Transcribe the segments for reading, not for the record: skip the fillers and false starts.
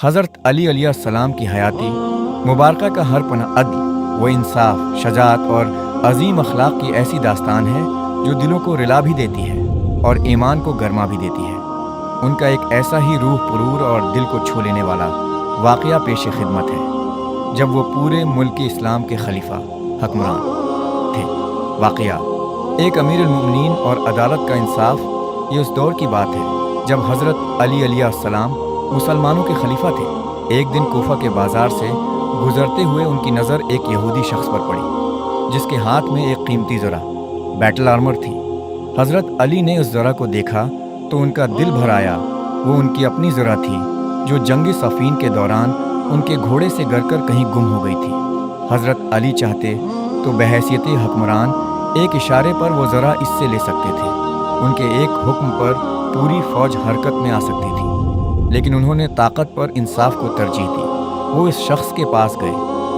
حضرت علی علیہ السلام کی حیاتی مبارکہ کا ہر پنہ عدل و انصاف، شجاعت اور عظیم اخلاق کی ایسی داستان ہے جو دلوں کو رلا بھی دیتی ہے اور ایمان کو گرما بھی دیتی ہے۔ ان کا ایک ایسا ہی روح پرور اور دل کو چھو لینے والا واقعہ پیش خدمت ہے جب وہ پورے ملک اسلام کے خلیفہ حکمران تھے۔ واقعہ ایک امیر المؤمنین اور عدالت کا انصاف۔ یہ اس دور کی بات ہے جب حضرت علی علیہ السلام مسلمانوں کے خلیفہ تھے۔ ایک دن کوفہ کے بازار سے گزرتے ہوئے ان کی نظر ایک یہودی شخص پر پڑی جس کے ہاتھ میں ایک قیمتی زرہ بیٹل آرمر تھی۔ حضرت علی نے اس زرہ کو دیکھا تو ان کا دل بھر آیا۔ وہ ان کی اپنی زرہ تھی جو جنگ صفین کے دوران ان کے گھوڑے سے گر کر کہیں گم ہو گئی تھی۔ حضرت علی چاہتے تو بحیثیت حکمران ایک اشارے پر وہ زرہ اس سے لے سکتے تھے۔ ان کے ایک حکم پر پوری فوج حرکت میں آ سکتی تھی، لیکن انہوں نے طاقت پر انصاف کو ترجیح دی۔ وہ اس شخص کے پاس گئے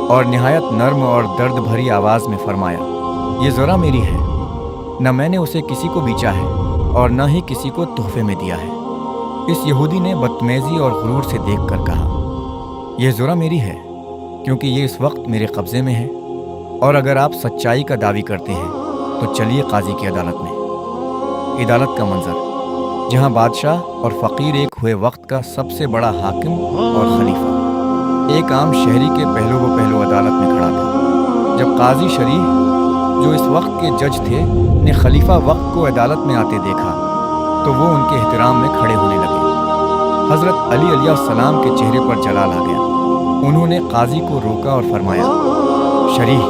اور نہایت نرم اور درد بھری آواز میں فرمایا، یہ زرہ میری ہے، نہ میں نے اسے کسی کو بیچا ہے اور نہ ہی کسی کو تحفے میں دیا ہے۔ اس یہودی نے بدتمیزی اور غرور سے دیکھ کر کہا، یہ زرہ میری ہے کیونکہ یہ اس وقت میرے قبضے میں ہے، اور اگر آپ سچائی کا دعویٰ کرتے ہیں تو چلیے قاضی کی عدالت میں۔ عدالت کا منظر، جہاں بادشاہ اور فقیر ایک ہوئے وقت کا سب سے بڑا حاکم اور خلیفہ ایک عام شہری کے پہلو و پہلو عدالت میں کھڑا تھا۔ جب قاضی شریح جو اس وقت کے جج تھے نے خلیفہ وقت کو عدالت میں آتے دیکھا تو وہ ان کے احترام میں کھڑے ہونے لگے۔ حضرت علی علیہ السلام کے چہرے پر جلال آ گیا۔ انہوں نے قاضی کو روکا اور فرمایا، شریح،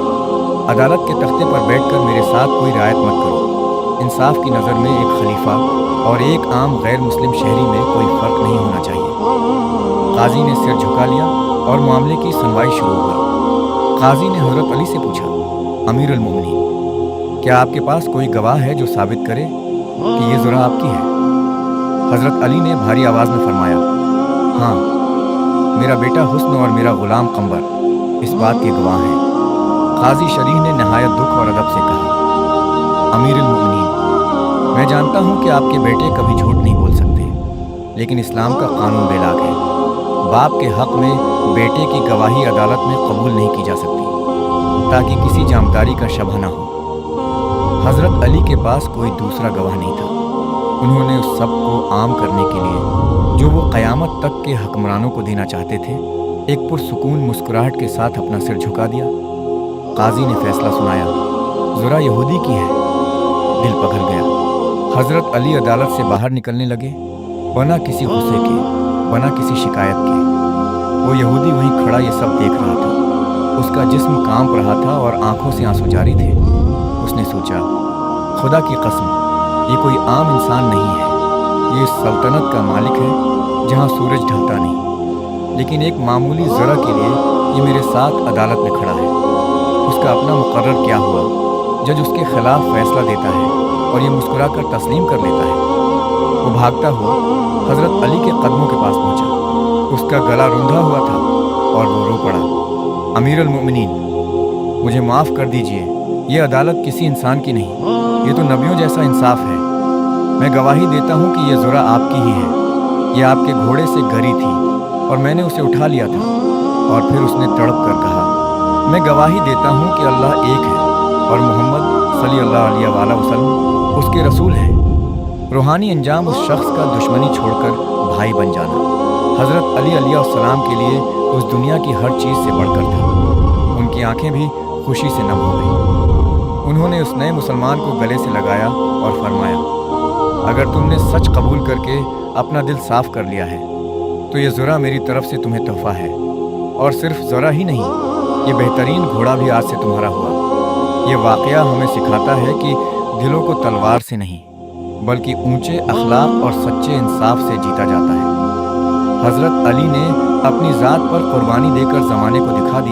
عدالت کے تختے پر بیٹھ کر میرے ساتھ کوئی رعایت مت کرو۔ انصاف کی نظر میں ایک خلیفہ اور ایک عام غیر مسلم شہری میں کوئی فرق نہیں ہونا چاہیے۔ قاضی نے سر جھکا لیا اور معاملے کی سنوائی شروع ہوئی۔ قاضی نے حضرت علی سے پوچھا، امیر المؤمنین، کیا آپ کے پاس کوئی گواہ ہے جو ثابت کرے کہ یہ زرہ آپ کی ہے؟ حضرت علی نے بھاری آواز میں فرمایا، ہاں، میرا بیٹا حسن اور میرا غلام قمبر اس بات کے گواہ ہیں۔ قاضی شریح نے نہایت دکھ اور ادب سے کہا، امیر المؤمنین، میں جانتا ہوں کہ آپ کے بیٹے کبھی جھوٹ نہیں بول سکتے، لیکن اسلام کا قانون بے لاگ ہے۔ باپ کے حق میں بیٹے کی گواہی عدالت میں قبول نہیں کی جا سکتی تاکہ کسی جانبداری کا شبہ نہ ہو۔ حضرت علی کے پاس کوئی دوسرا گواہ نہیں تھا۔ انہوں نے اس سب کو عام کرنے کے لیے جو وہ قیامت تک کے حکمرانوں کو دینا چاہتے تھے ایک پرسکون مسکراہٹ کے ساتھ اپنا سر جھکا دیا۔ قاضی نے فیصلہ سنایا، زرہ یہودی کی ہے۔ دل پگھل گیا۔ حضرت علی عدالت سے باہر نکلنے لگے، بنا کسی غصے کے، بنا کسی شکایت کے۔ وہ یہودی وہیں کھڑا یہ سب دیکھ رہا تھا۔ اس کا جسم کانپ رہا تھا اور آنکھوں سے آنسو جاری تھے۔ اس نے سوچا، خدا کی قسم، یہ کوئی عام انسان نہیں ہے، یہ اس سلطنت کا مالک ہے جہاں سورج ڈھلتا نہیں، لیکن ایک معمولی زرہ کے لیے یہ میرے ساتھ عدالت میں کھڑا ہے۔ اس کا اپنا مقرر کیا ہوا، جج اس کے خلاف فیصلہ دیتا ہے اور یہ مسکرا کر تسلیم کر لیتا ہے۔ وہ بھاگتا ہوا حضرت علی کے قدموں کے پاس پہنچا۔ اس کا گلا روندا ہوا تھا اور وہ رو پڑا، امیر المؤمنین، مجھے معاف کر دیجئے، یہ عدالت کسی انسان کی نہیں، یہ تو نبیوں جیسا انصاف ہے۔ میں گواہی دیتا ہوں کہ یہ زرہ آپ کی ہی ہے۔ یہ آپ کے گھوڑے سے گری تھی اور میں نے اسے اٹھا لیا تھا۔ اور پھر اس نے تڑپ کر کہا، میں گواہی دیتا ہوں کہ اللہ ایک ہے اور محمد صلی اللہ علیہ وآلہ وسلم اس کے رسول ہیں۔ روحانی انجام اس شخص کا دشمنی چھوڑ کر بھائی بن جانا حضرت علی علیہ السلام کے لیے اس دنیا کی ہر چیز سے بڑھ کر تھا۔ ان کی آنکھیں بھی خوشی سے نم ہو گئیں۔ انہوں نے اس نئے مسلمان کو گلے سے لگایا اور فرمایا، اگر تم نے سچ قبول کر کے اپنا دل صاف کر لیا ہے تو یہ زرہ میری طرف سے تمہیں تحفہ ہے، اور صرف زرہ ہی نہیں، یہ بہترین گھوڑا بھی آج سے تمہارا ہوا۔ یہ واقعہ ہمیں سکھاتا ہے کہ دلوں کو تلوار سے نہیں بلکہ اونچے اخلاق اور سچے انصاف سے جیتا جاتا ہے۔ حضرت علی نے اپنی ذات پر قربانی دے کر زمانے کو دکھا دیا